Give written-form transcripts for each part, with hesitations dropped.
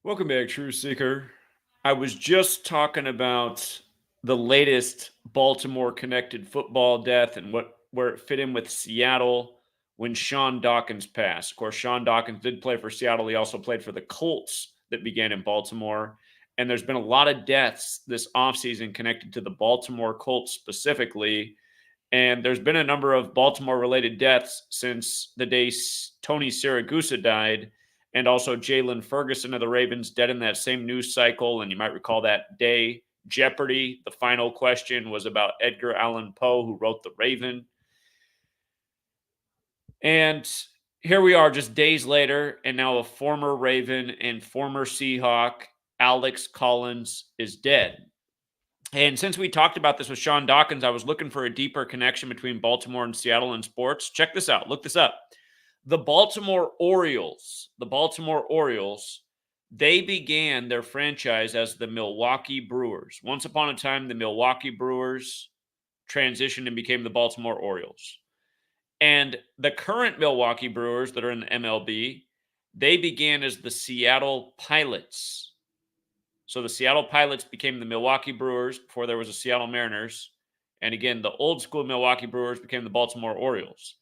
Welcome back, True Seeker. I was just talking about the latest Baltimore connected football death and where it fit in with Seattle when Sean Dawkins passed. Of course, Sean Dawkins did play for Seattle. He also played for the Colts that began in Baltimore. And there's been a lot of deaths this offseason connected to the Baltimore Colts specifically. And there's been a number of Baltimore related deaths since the day Tony Siragusa died, and also Jalen Ferguson of the Ravens dead in that same news cycle. And you might recall that day, Jeopardy! The final question was about Edgar Allan Poe, who wrote The Raven. And here we are just days later, and now a former Raven and former Seahawk, Alex Collins, is dead. And since we talked about this with Sean Dawkins, I was looking for a deeper connection between Baltimore and Seattle in sports. Check this out. Look this up. The Baltimore Orioles, they began their franchise as the Milwaukee Brewers. Once upon a time, the Milwaukee Brewers transitioned and became the Baltimore Orioles. And the current Milwaukee Brewers that are in the MLB, they began as the Seattle Pilots. So the Seattle Pilots became the Milwaukee Brewers before there was a Seattle Mariners. And again, the old school Milwaukee Brewers became the Baltimore Orioles.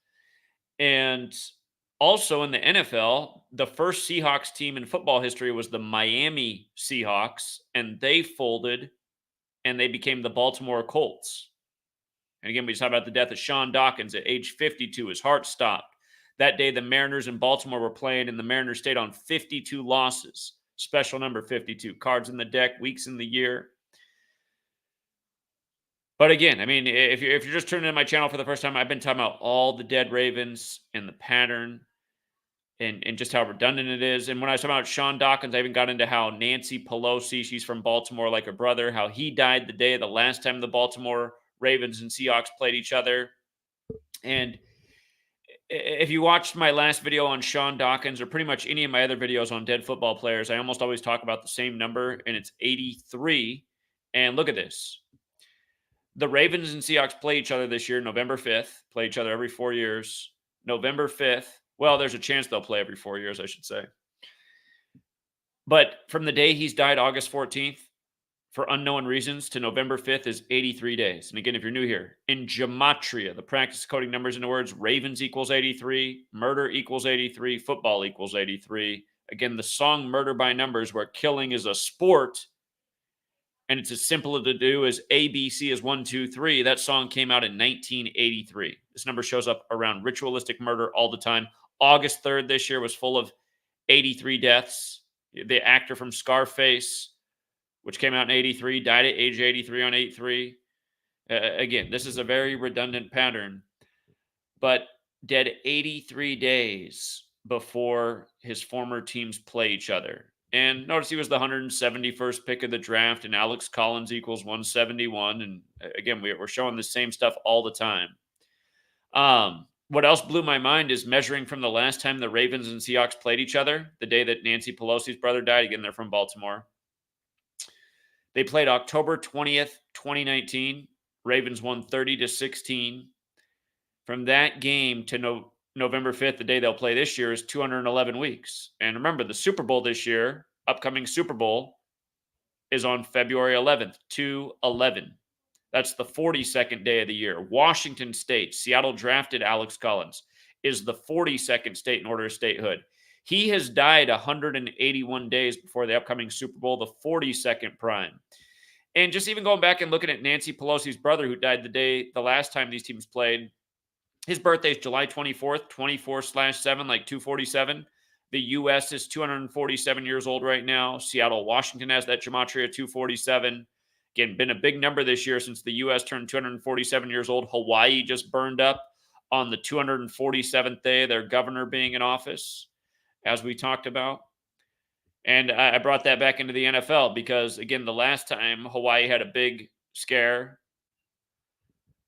And also in the NFL, the first Seahawks team in football history was the Miami Seahawks, and they folded and they became the Baltimore Colts. And again, we just talked about the death of Sean Dawkins at age 52. His heart stopped. That day, the Mariners in Baltimore were playing, and the Mariners stayed on 52 losses. Special number 52. Cards in the deck, weeks in the year. But again, I mean, if you're just turning in my channel for the first time, I've been talking about all the dead Ravens and the pattern and just how redundant it is. And when I was talking about Sean Dawkins, I even got into how Nancy Pelosi, she's from Baltimore like her brother, how he died the day of the last time the Baltimore Ravens and Seahawks played each other. And if you watched my last video on Sean Dawkins or pretty much any of my other videos on dead football players, I almost always talk about the same number, and it's 83. And look at this. The Ravens and Seahawks play each other this year, November 5th, play each other every 4 years. November 5th. Well, there's a chance they'll play every 4 years, I should say. But from the day he's died, August 14th, for unknown reasons, to November 5th is 83 days. And again, if you're new here, in Gematria, the practice of coding numbers into words, Ravens equals 83, murder equals 83, football equals 83. Again, the song Murder by Numbers, where killing is a sport, and it's as simple to do as ABC is 1, 2, 3. That song came out in 1983. This number shows up around ritualistic murder all the time. August 3rd this year was full of 83 deaths. The actor from Scarface, which came out in 83, died at age 83 on 8/3. Again, this is a very redundant pattern, but dead 83 days before his former teams play each other. And notice he was the 171st pick of the draft, and Alex Collins equals 171. And again, we're showing the same stuff all the time. What else blew my mind is measuring from the last time the Ravens and Seahawks played each other, the day that Nancy Pelosi's brother died. Again, they're from Baltimore. They played October 20th, 2019. Ravens won 30-16. From that game to November 5th, the day they'll play this year, is 211 weeks. And remember, the Super Bowl this year, upcoming Super Bowl, is on February 11th, 2/11. That's the 42nd day of the year. Washington State, Seattle drafted Alex Collins, is the 42nd state in order of statehood. He has died 181 days before the upcoming Super Bowl, the 42nd prime. And just even going back and looking at Nancy Pelosi's brother, who died the last time these teams played, his birthday is July 24th, 24/7, like 247. The U.S. is 247 years old right now. Seattle, Washington has that Gematria 247. Again, been a big number this year since the U.S. turned 247 years old. Hawaii just burned up on the 247th day of their governor being in office, as we talked about. And I brought that back into the NFL because, again, the last time Hawaii had a big scare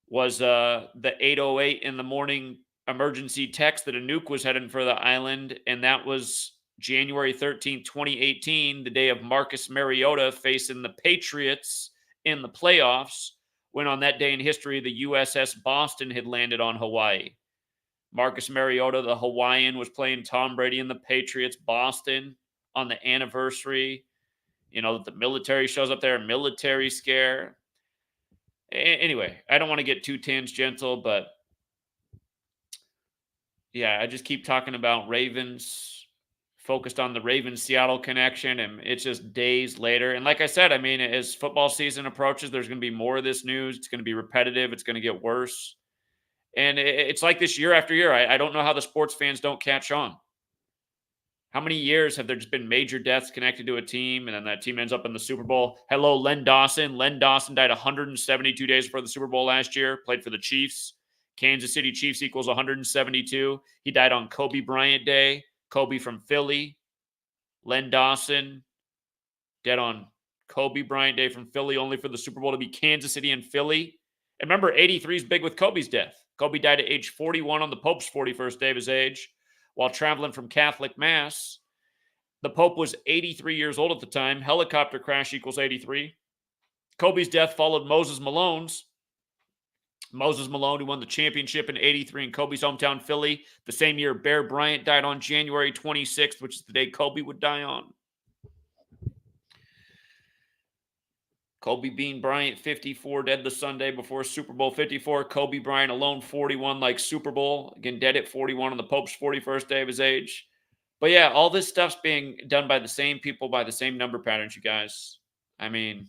was the 8:08 in the morning emergency text that a nuke was heading for the island, and that was January 13th, 2018, the day of Marcus Mariota facing the Patriots in the playoffs, when on that day in history, the USS Boston had landed on Hawaii. Marcus Mariota, the Hawaiian, was playing Tom Brady and the Patriots. Boston on the anniversary. The military shows up there, military scare. Anyway, I don't want to get too tangential, but yeah, I just keep talking about Ravens, focused on the Ravens-Seattle connection, and it's just days later. And like I said, I mean, as football season approaches, there's going to be more of this news. It's going to be repetitive. It's going to get worse. And it's like this year after year. I don't know how the sports fans don't catch on. How many years have there just been major deaths connected to a team, and then that team ends up in the Super Bowl? Hello, Len Dawson. Len Dawson died 172 days before the Super Bowl last year, played for the Chiefs. Kansas City Chiefs equals 172. He died on Kobe Bryant Day. Kobe from Philly. Len Dawson, dead on Kobe Bryant Day from Philly, only for the Super Bowl to be Kansas City and Philly. And remember, 83 is big with Kobe's death. Kobe died at age 41 on the Pope's 41st day of his age while traveling from Catholic Mass. The Pope was 83 years old at the time. Helicopter crash equals 83. Kobe's death followed Moses Malone's. Moses Malone, who won the championship in 83 in Kobe's hometown, Philly. The same year, Bear Bryant died on January 26th, which is the day Kobe would die on. Kobe Bean Bryant, 54, dead the Sunday before Super Bowl 54. Kobe Bryant alone, 41, like Super Bowl. Again, dead at 41 on the Pope's 41st day of his age. But yeah, all this stuff's being done by the same people, by the same number patterns, you guys. I mean,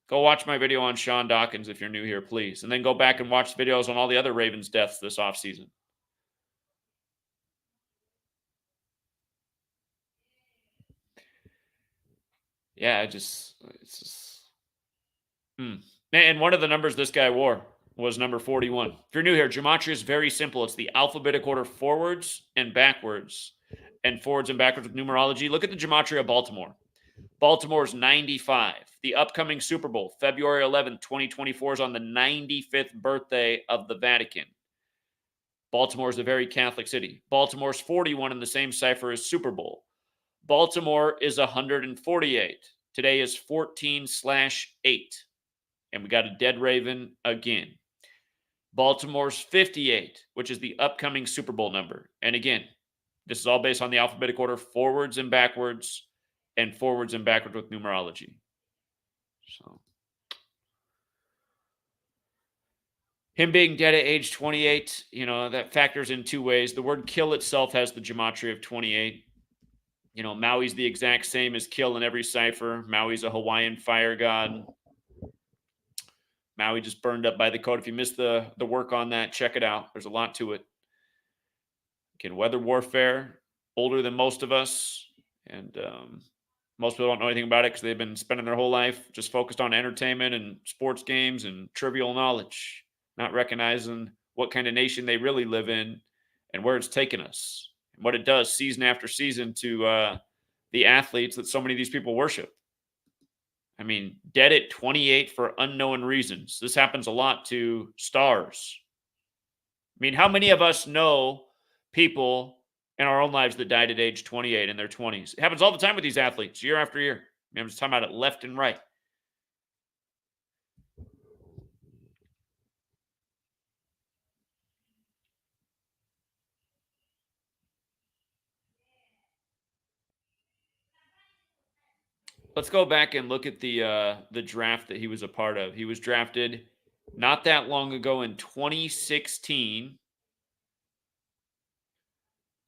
go watch my video on Sean Dawkins if you're new here, please. And then go back and watch videos on all the other Ravens deaths this offseason. Yeah, it's just... And one of the numbers this guy wore was number 41. If you're new here, Gematria is very simple. It's the alphabetic order forwards and backwards, and forwards and backwards with numerology. Look at the Gematria of Baltimore. Baltimore's 95. The upcoming Super Bowl, February 11th, 2024, is on the 95th birthday of the Vatican. Baltimore is a very Catholic city. Baltimore's 41 in the same cipher as Super Bowl. Baltimore is 148. Today is 14/8. And we got a dead Raven again. Baltimore's 58, which is the upcoming Super Bowl number. And again, this is all based on the alphabetic order, forwards and backwards with numerology. So, him being dead at age 28, that factors in two ways. The word kill itself has the gematria of 28. Maui's the exact same as kill in every cipher. Maui's a Hawaiian fire god. Maui just burned up by the code. If you missed the work on that, check it out. There's a lot to it. Again, weather warfare, older than most of us. And most people don't know anything about it because they've been spending their whole life just focused on entertainment and sports games and trivial knowledge, not recognizing what kind of nation they really live in and where it's taken us and what it does season after season to the athletes that so many of these people worship. I mean, dead at 28 for unknown reasons. This happens a lot to stars. I mean, how many of us know people in our own lives that died at age 28 in their 20s? It happens all the time with these athletes, year after year. I'm just talking about it left and right. Let's go back and look at the draft that he was a part of. He was drafted not that long ago in 2016,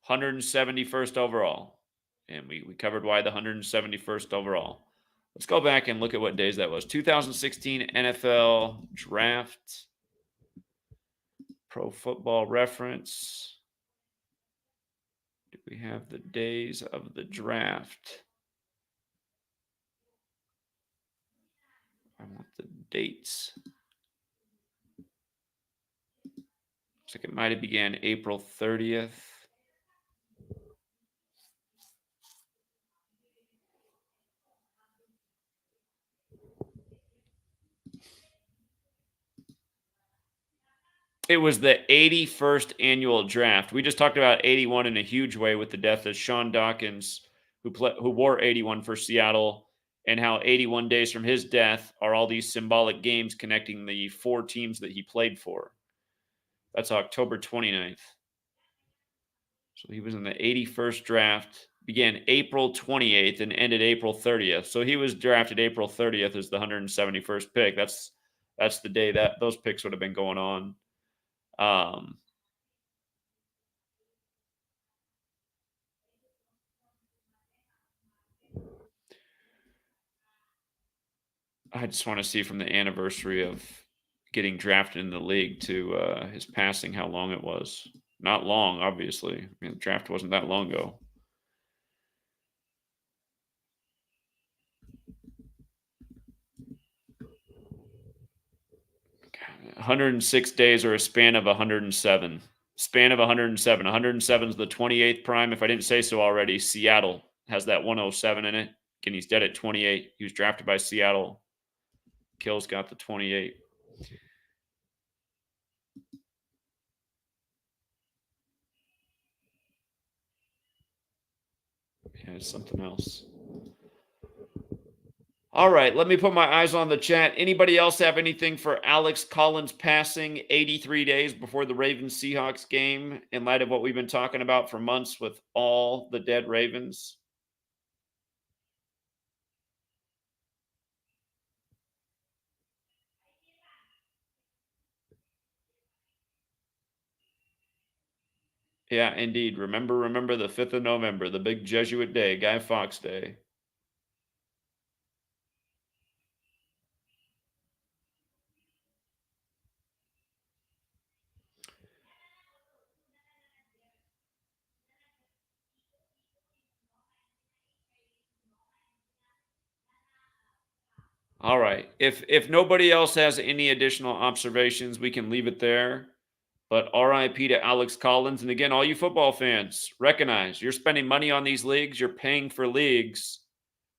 171st overall. And we covered why the 171st overall. Let's go back and look at what days that was. 2016 NFL draft. Pro Football Reference. Do we have the days of the draft? I want the dates. Looks like it might have began April 30th. It was the 81st annual draft. We just talked about 81 in a huge way with the death of Sean Dawkins, who wore 81 for Seattle, and how 81 days from his death are all these symbolic games connecting the 4 teams that he played for. That's October 29th. So he was in the 81st draft. began April 28th and ended April 30th. So he was drafted April 30th as the 171st pick. That's the day that those picks would have been going on. I just want to see from the anniversary of getting drafted in the league to his passing how long it was. Not long, obviously. I mean, the draft wasn't that long ago. 106 days or a span of 107. Span of 107. 107 is the 28th prime. If I didn't say so already, Seattle has that 107 in it. Again, he's dead at 28. He was drafted by Seattle. Kills got the 28. Yeah, it's something else. All right, let me put my eyes on the chat. Anybody else have anything for Alex Collins passing 83 days before the Ravens Seahawks game in light of what we've been talking about for months with all the dead Ravens? Yeah, indeed. Remember the 5th of November, the big Jesuit day, Guy Fawkes Day. All right. If nobody else has any additional observations, we can leave it there. But RIP to Alex Collins. And again, all you football fans, recognize you're spending money on these leagues. You're paying for leagues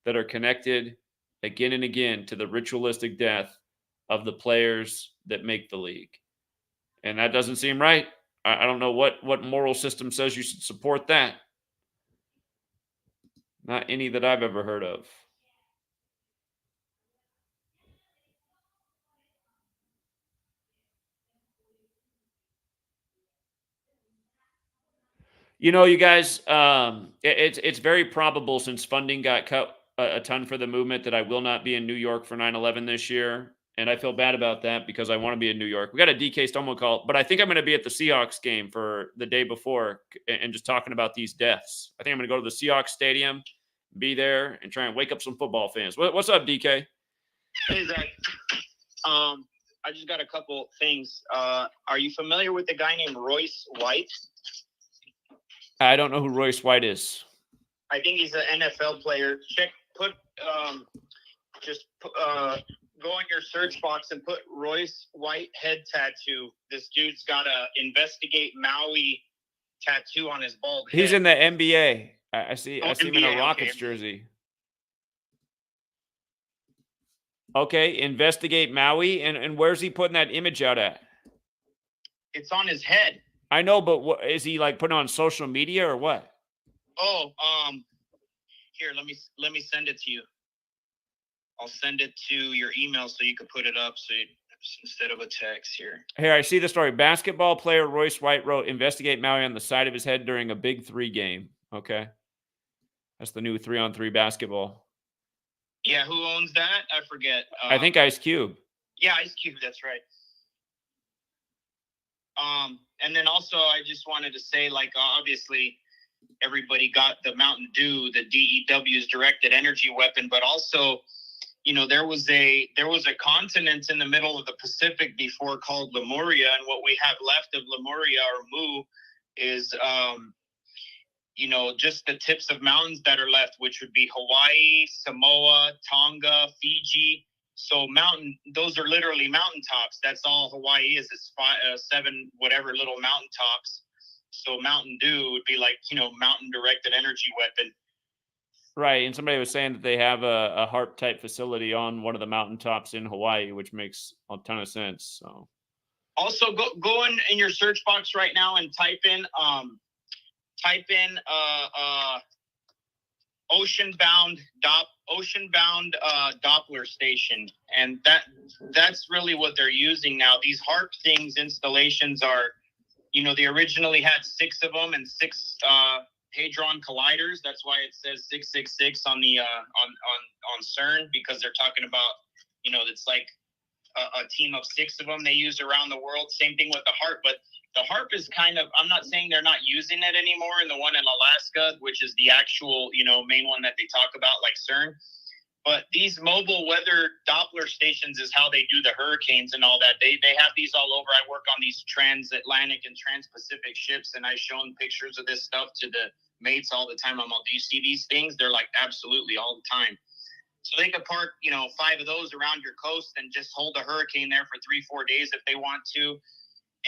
that are connected again and again to the ritualistic death of the players that make the league. And that doesn't seem right. I don't know what moral system says you should support that. Not any that I've ever heard of. You guys, it's very probable since funding got cut a ton for the movement that I will not be in New York for 9/11 this year, and I feel bad about that because I want to be in New York. We got a DK Stomo call, but I think I'm going to be at the Seahawks game for the day before and just talking about these deaths. I think I'm going to go to the Seahawks stadium, be there, and try and wake up some football fans. What's up, DK? Hey Zach, I just got a couple things. Are you familiar with the guy named Royce White? I don't know who Royce White is. I think he's an NFL player. Go in your search box and put Royce White head tattoo. This dude's got a investigate Maui tattoo on his bald head. He's in the NBA. I see him in a Rockets jersey. Okay, investigate Maui, and where's he putting that image out at? It's on his head. I know, but what is he like putting on social media or what? Oh, here, let me send it to you. I'll send it to your email so you can put it up instead of a text here. Here, I see the story. Basketball player Royce White wrote, investigate Maui on the side of his head during a Big 3 game. Okay. That's the new 3-on-3 basketball. Yeah, who owns that? I forget. I think Ice Cube. Yeah, Ice Cube, that's right. And then also I just wanted to say, like, obviously everybody got the Mountain Dew, the DEW's directed energy weapon, but also, there was a continent in the middle of the Pacific before called Lemuria, and what we have left of Lemuria or Mu is just the tips of mountains that are left, which would be Hawaii, Samoa, Tonga, Fiji. So those are literally mountaintops. That's all Hawaii is 7 whatever little mountaintops. So Mountain Dew would be like, mountain directed energy weapon. Right, and somebody was saying that they have a HARP type facility on one of the mountaintops in Hawaii, which makes a ton of sense. So, also go in your search box right now and type in ocean-bound Doppler station, and that's really what they're using now. These HARP things installations are, they originally had 6 of them and 6 hadron colliders. That's why it says 666 on the on CERN, because they're talking about, it's like a team of 6 of them they use around the world. Same thing with the HARP, but the HARP is kind of, I'm not saying they're not using it anymore, and the one in Alaska, which is the actual, main one that they talk about, like CERN. But these mobile weather Doppler stations is how they do the hurricanes and all that. They have these all over. I work on these transatlantic and trans-Pacific ships, and I've shown pictures of this stuff to the mates all the time. I'm all, do you see these things? They're like, absolutely, all the time. So they could park, 5 of those around your coast and just hold a hurricane there for 3-4 days if they want to,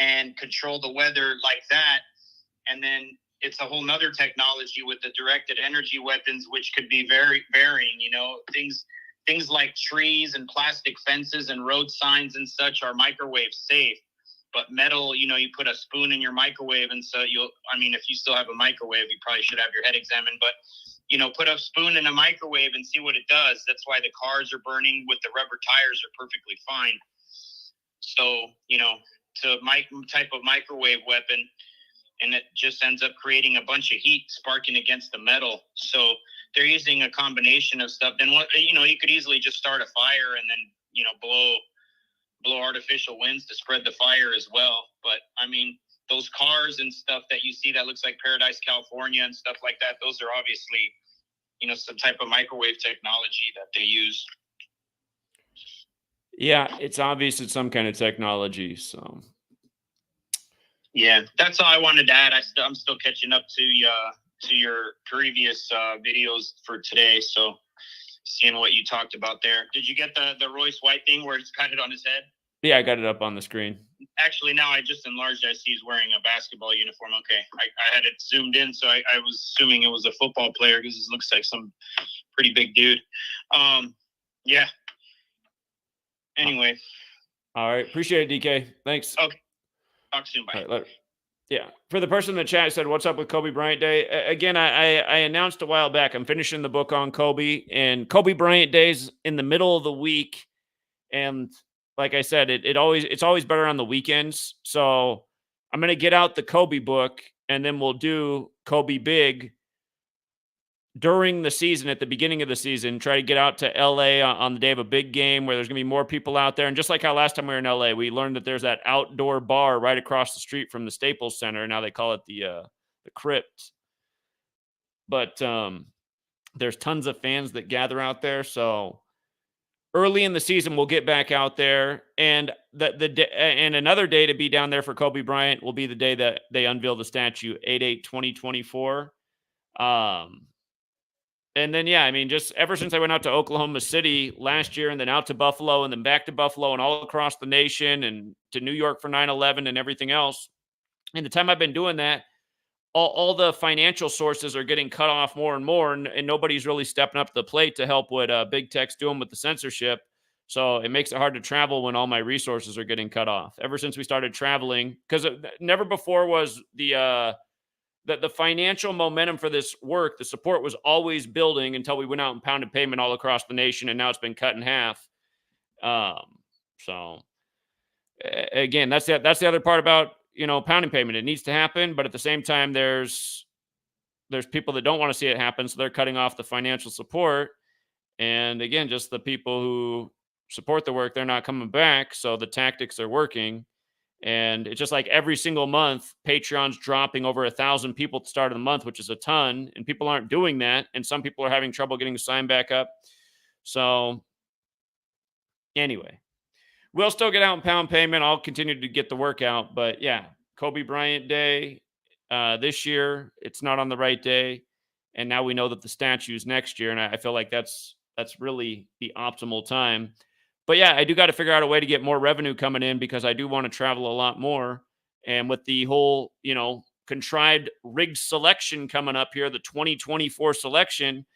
and control the weather like that. And then it's a whole nother technology with the directed energy weapons, which could be very varying. Things like trees and plastic fences and road signs and such are microwave safe. But metal, you put a spoon in your microwave, and so if you still have a microwave, you probably should have your head examined. But put a spoon in a microwave and see what it does. That's why the cars are burning with the rubber tires are perfectly fine. So, it's a type of microwave weapon, and it just ends up creating a bunch of heat sparking against the metal. So they're using a combination of stuff. Then you could easily just start a fire and then, blow artificial winds to spread the fire as well. But those cars and stuff that you see that looks like Paradise, California and stuff like that, those are obviously, some type of microwave technology that they use. Yeah, it's obvious it's some kind of technology. So, yeah, that's all I wanted to add. I'm still catching up to your previous videos for today. So, seeing what you talked about there. Did you get the Royce White thing where he's got it on his head? Yeah, I got it up on the screen. Actually, now I just enlarged. I see he's wearing a basketball uniform. Okay, I had it zoomed in, so I was assuming it was a football player because it looks like some pretty big dude. Yeah. Anyway. All right. Appreciate it, DK. Thanks. Okay. Talk soon. Bye. All right, later. Yeah. For the person in the chat said, what's up with Kobe Bryant Day? Again, I announced a while back, I'm finishing the book on Kobe, and Kobe Bryant Day's in the middle of the week. And like I said, it's always better on the weekends. So I'm going to get out the Kobe book, and then we'll do Kobe Big during the season, at the beginning of the season, try to get out to LA on the day of a big game where there's going to be more people out there. And just like how last time we were in LA, we learned that there's that outdoor bar right across the street from the Staples Center. Now they call it the Crypt. But there's tons of fans that gather out there. So early in the season, we'll get back out there. And and another day to be down there for Kobe Bryant will be the day that they unveil the statue, 8/8/2024. And then, yeah, just ever since I went out to Oklahoma City last year and then out to Buffalo and then back to Buffalo and all across the nation and to New York for 9/11 and everything else, and the time I've been doing that, all the financial sources are getting cut off more and more, and nobody's really stepping up to the plate to help what Big Tech's doing with the censorship. So it makes it hard to travel when all my resources are getting cut off. Ever since we started traveling, because never before was the financial momentum for this work, the support was always building until we went out and pounded payment all across the nation, and now it's been cut in half. So again, that's the other part about pounding payment. It needs to happen, but at the same time, there's people that don't want to see it happen, so they're cutting off the financial support. And again, just the people who support the work, they're not coming back, so the tactics are working. And it's just like every single month, Patreon's dropping over 1,000 people at the start of the month, which is a ton. And people aren't doing that. And some people are having trouble getting signed back up. So anyway, we'll still get out and pound payment. I'll continue to get the work out. But yeah, Kobe Bryant Day this year, it's not on the right day. And now we know that the statue's next year. And I feel like that's really the optimal time. But yeah, I do got to figure out a way to get more revenue coming in because I do want to travel a lot more. And with the whole, contrived rigged selection coming up here, the 2024 selection,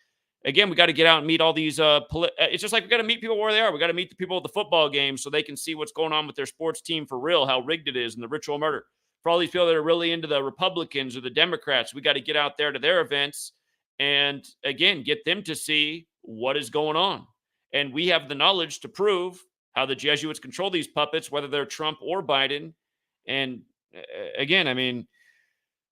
again, we got to get out and meet all these. It's just like we got to meet people where they are. We got to meet the people at the football game so they can see what's going on with their sports team for real, how rigged it is, and the ritual murder. For all these people that are really into the Republicans or the Democrats, we got to get out there to their events and, again, get them to see what is going on. And we have the knowledge to prove how the Jesuits control these puppets, whether they're Trump or Biden. And again,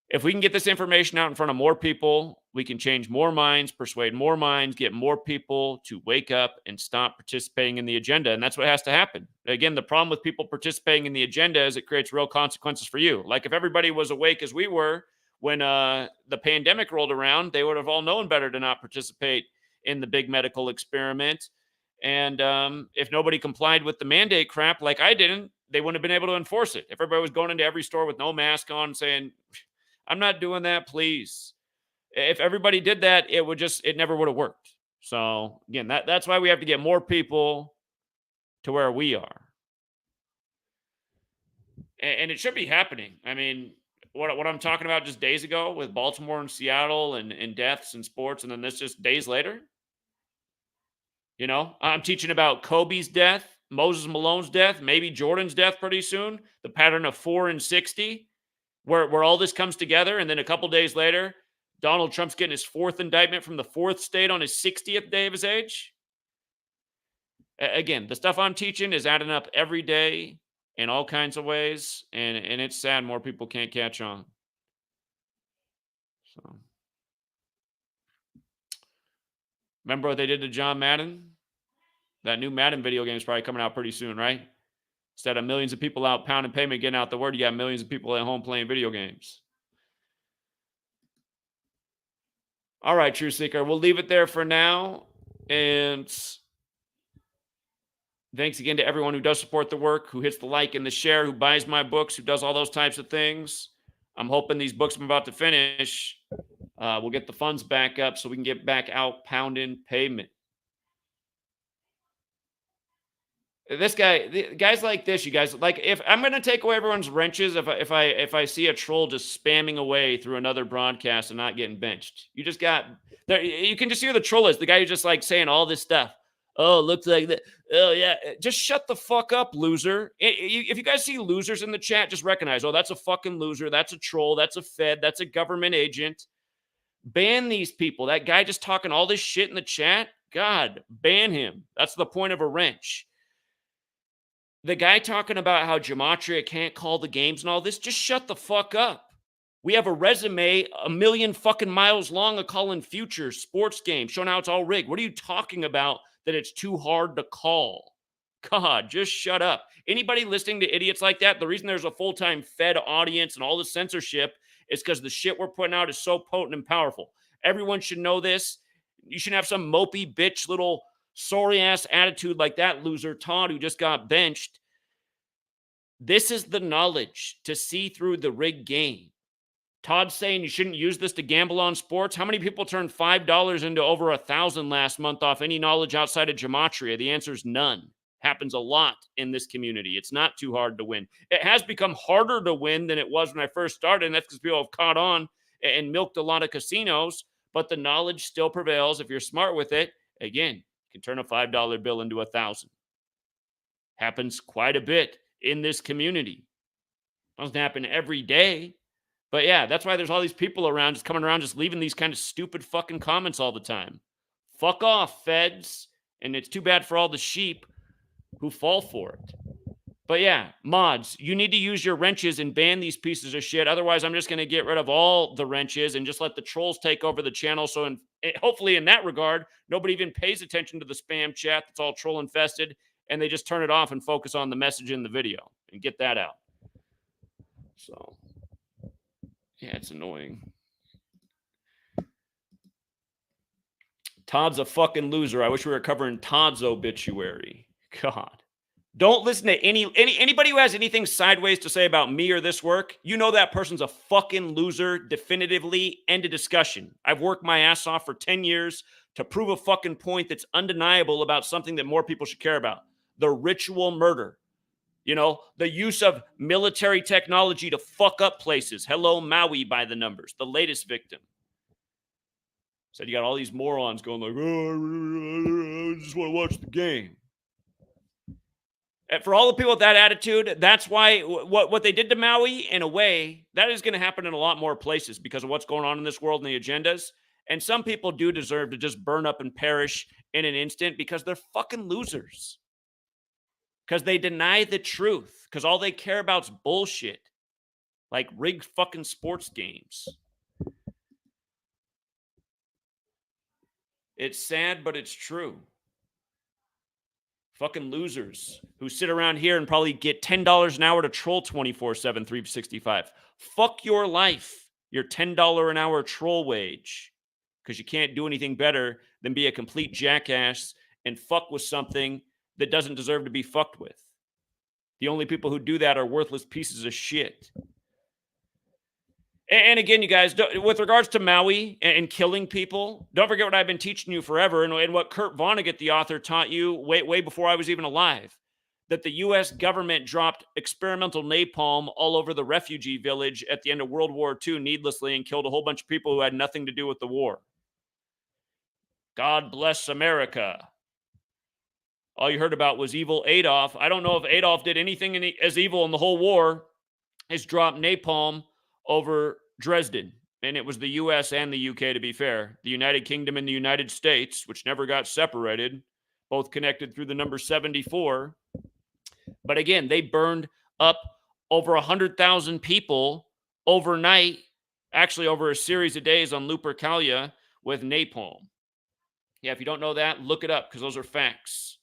If we can get this information out in front of more people, we can change more minds, persuade more minds, get more people to wake up and stop participating in the agenda. And that's what has to happen. Again, the problem with people participating in the agenda is it creates real consequences for you. Like if everybody was awake as we were when the pandemic rolled around, they would have all known better to not participate in the big medical experiment. And if nobody complied with the mandate crap like I didn't, they wouldn't have been able to enforce it. If everybody was going into every store with no mask on saying, I'm not doing that, please. If everybody did that, it never would have worked. So again, that's why we have to get more people to where we are. And it should be happening. I mean, what I'm talking about just days ago with Baltimore and Seattle and deaths and sports, and then this just days later. You know, I'm teaching about Kobe's death, Moses Malone's death, maybe Jordan's death pretty soon, the pattern of 4 and 60. Where all this comes together, and then a couple days later, Donald Trump's getting his 4th indictment from the 4th state on his 60th day of his age. Again, the stuff I'm teaching is adding up every day in all kinds of ways, and it's sad more people can't catch on. So, remember what they did to John Madden? That new Madden video game is probably coming out pretty soon, right? Instead of millions of people out pounding payment, getting out the word, you got millions of people at home playing video games. All right, True Seeker. We'll leave it there for now. And thanks again to everyone who does support the work, who hits the like and the share, who buys my books, who does all those types of things. I'm hoping these books I'm about to finish will get the funds back up so we can get back out pounding pavement. This guy, guys like this, you guys, like if I'm going to take away everyone's wrenches, if I see a troll just spamming away through another broadcast and not getting benched, you just got there. You can just hear the troll is the guy who's just like saying all this stuff. Oh, looks like that. Oh yeah, just shut the fuck up, loser. If you guys see losers in the chat, just recognize, oh, that's a fucking loser. That's a troll. That's a fed. That's a government agent. Ban these people. That guy just talking all this shit in the chat. God, ban him. That's the point of a wrench. The guy talking about how Gematria can't call the games and all this, just shut the fuck up. We have a resume a million fucking miles long of calling future sports games, showing how it's all rigged. What are you talking about that it's too hard to call? God, just shut up. Anybody listening to idiots like that, the reason there's a full-time Fed audience and all the censorship is because the shit we're putting out is so potent and powerful. Everyone should know this. You shouldn't have some mopey bitch little sorry ass attitude like that loser Todd who just got benched. This is the knowledge to see through the rigged game. Todd's saying you shouldn't use this to gamble on sports. How many people turned $5 into over 1,000 last month off any knowledge outside of Gematria? The answer is none. Happens a lot in this community. It's not too hard to win. It has become harder to win than it was when I first started, and that's because people have caught on and milked a lot of casinos, but the knowledge still prevails. If you're smart with it, again, you can turn a $5 bill into 1,000. Happens quite a bit in this community. Doesn't happen every day. But yeah, that's why there's all these people around just coming around just leaving these kind of stupid fucking comments all the time. Fuck off, feds. And it's too bad for all the sheep who fall for it. But yeah, mods, you need to use your wrenches and ban these pieces of shit. Otherwise, I'm just going to get rid of all the wrenches and just let the trolls take over the channel. So hopefully in that regard, nobody even pays attention to the spam chat that's all troll infested. And they just turn it off and focus on the message in the video and get that out. So, yeah, it's annoying. Todd's a fucking loser. I wish we were covering Todd's obituary. God. Don't listen to anybody who has anything sideways to say about me or this work. You know that person's a fucking loser, definitively. End of discussion. I've worked my ass off for 10 years to prove a fucking point that's undeniable about something that more people should care about. The ritual murder. You know, the use of military technology to fuck up places. Hello, Maui by the numbers. The latest victim. Said you got all these morons going like, oh, I just want to watch the game. And for all the people with that attitude, that's why what they did to Maui, in a way, that is going to happen in a lot more places because of what's going on in this world and the agendas. And some people do deserve to just burn up and perish in an instant because they're fucking losers. Because they deny the truth. Because all they care about is bullshit. Like rigged fucking sports games. It's sad, but it's true. Fucking losers who sit around here and probably get $10 an hour to troll 24/7, 365. Fuck your life, your $10 an hour troll wage, because you can't do anything better than be a complete jackass and fuck with something that doesn't deserve to be fucked with. The only people who do that are worthless pieces of shit. And again, you guys, with regards to Maui and killing people, don't forget what I've been teaching you forever and what Kurt Vonnegut, the author, taught you way before I was even alive, that the U.S. government dropped experimental napalm all over the refugee village at the end of World War II needlessly and killed a whole bunch of people who had nothing to do with the war. God bless America. All you heard about was evil Adolf. I don't know if Adolf did anything as evil in the whole war as drop napalm over Dresden. And it was the US and the UK, to be fair. The United Kingdom and the United States, which never got separated, both connected through the number 74. But again, they burned up over 100,000 people overnight, actually over a series of days on Lupercalia with napalm. Yeah, if you don't know that, look it up because those are facts.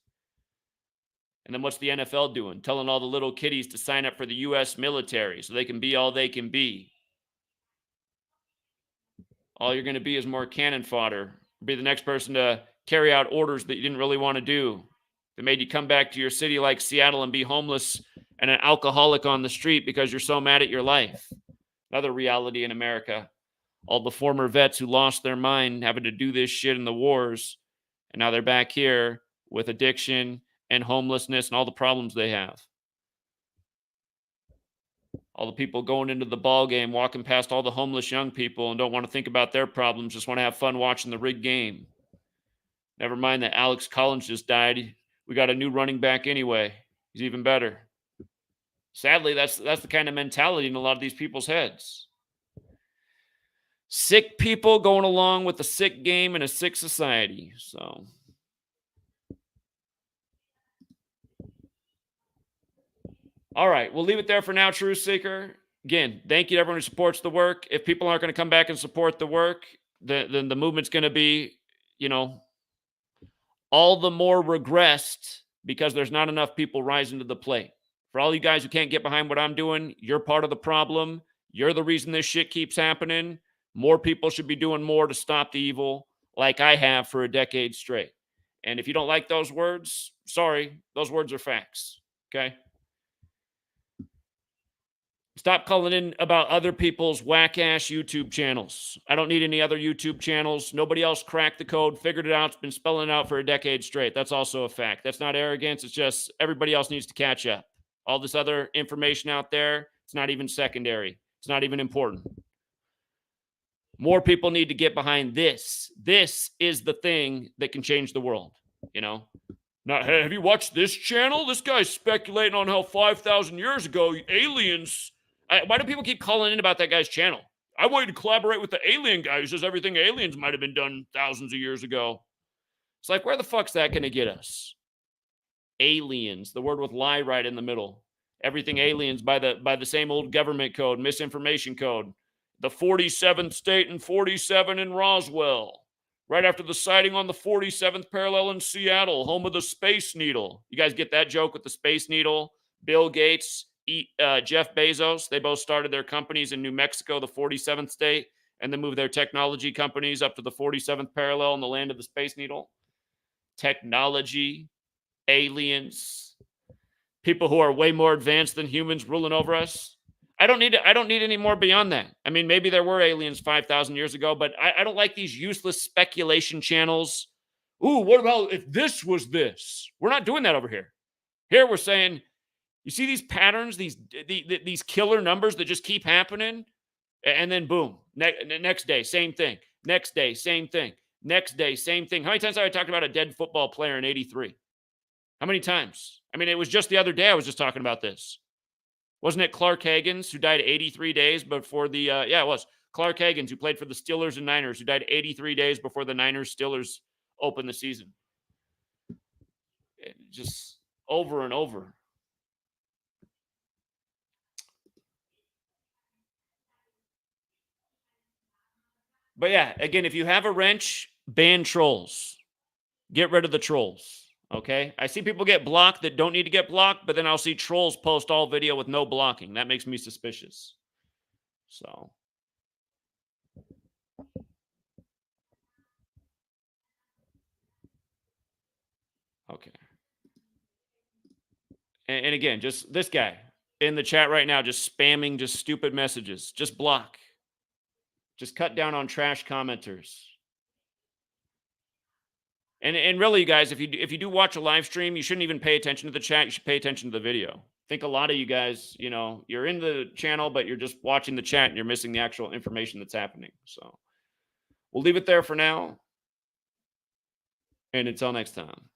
And then what's the NFL doing? Telling all the little kiddies to sign up for the U.S. military so they can be all they can be. All you're going to be is more cannon fodder. Be the next person to carry out orders that you didn't really want to do. That made you come back to your city like Seattle and be homeless and an alcoholic on the street because you're so mad at your life. Another reality in America. All the former vets who lost their mind having to do this shit in the wars. And now they're back here with addiction and homelessness and all the problems they have. All the people going into the ball game, walking past all the homeless young people and don't want to think about their problems, just want to have fun watching the rigged game. Never mind that Alex Collins just died. We got a new running back anyway. He's even better. Sadly, that's the kind of mentality in a lot of these people's heads. Sick people going along with a sick game and a sick society. So all right, we'll leave it there for now, Truth Seeker. Again, thank you to everyone who supports the work. If people aren't going to come back and support the work, then the movement's going to be, all the more regressed because there's not enough people rising to the plate. For all you guys who can't get behind what I'm doing, you're part of the problem. You're the reason this shit keeps happening. More people should be doing more to stop the evil like I have for a decade straight. And if you don't like those words, sorry, those words are facts. Okay? Stop calling in about other people's whack-ass YouTube channels. I don't need any other YouTube channels. Nobody else cracked the code, figured it out. It's been spelling it out for a decade straight. That's also a fact. That's not arrogance. It's just everybody else needs to catch up. All this other information out there, it's not even secondary. It's not even important. More people need to get behind this. This is the thing that can change the world, Now, hey, have you watched this channel? This guy's speculating on how 5,000 years ago, aliens... why do people keep calling in about that guy's channel? I wanted to collaborate with the alien guy who says everything aliens might have been done thousands of years ago. It's like, where the fuck's that going to get us? Aliens, the word with lie right in the middle. Everything aliens by the same old government code, misinformation code. The 47th state and 47 in Roswell. Right after the sighting on the 47th parallel in Seattle, home of the Space Needle. You guys get that joke with the Space Needle? Bill Gates, Jeff Bezos, they both started their companies in New Mexico, the 47th state, and then moved their technology companies up to the 47th parallel in the land of the Space Needle. Technology, aliens, people who are way more advanced than humans ruling over us. I don't need any more beyond that. I mean, maybe there were aliens 5,000 years ago, but I don't like these useless speculation channels. Ooh, what about if this was this? We're not doing that over here. Here we're saying, you see these patterns, these killer numbers that just keep happening? And then boom, next day, same thing. Next day, same thing. Next day, same thing. How many times have I talked about a dead football player in 83? How many times? I mean, it was just the other day I was just talking about this. Wasn't it Clark Haggans who died 83 days before the, it was. Clark Haggans who played for the Steelers and Niners who died 83 days before the Niners-Steelers opened the season. Just over and over. But yeah, again, if you have a wrench, ban trolls. Get rid of the trolls. Okay. I see people get blocked that don't need to get blocked, but then I'll see trolls post all video with no blocking. That makes me suspicious. So, okay. And again, just this guy in the chat right now, just spamming just stupid messages. Just block. Just cut down on trash commenters. And really, you guys, if you do watch a live stream, you shouldn't even pay attention to the chat. You should pay attention to the video. I think a lot of you guys, you're in the channel, but you're just watching the chat and you're missing the actual information that's happening. So we'll leave it there for now. And until next time.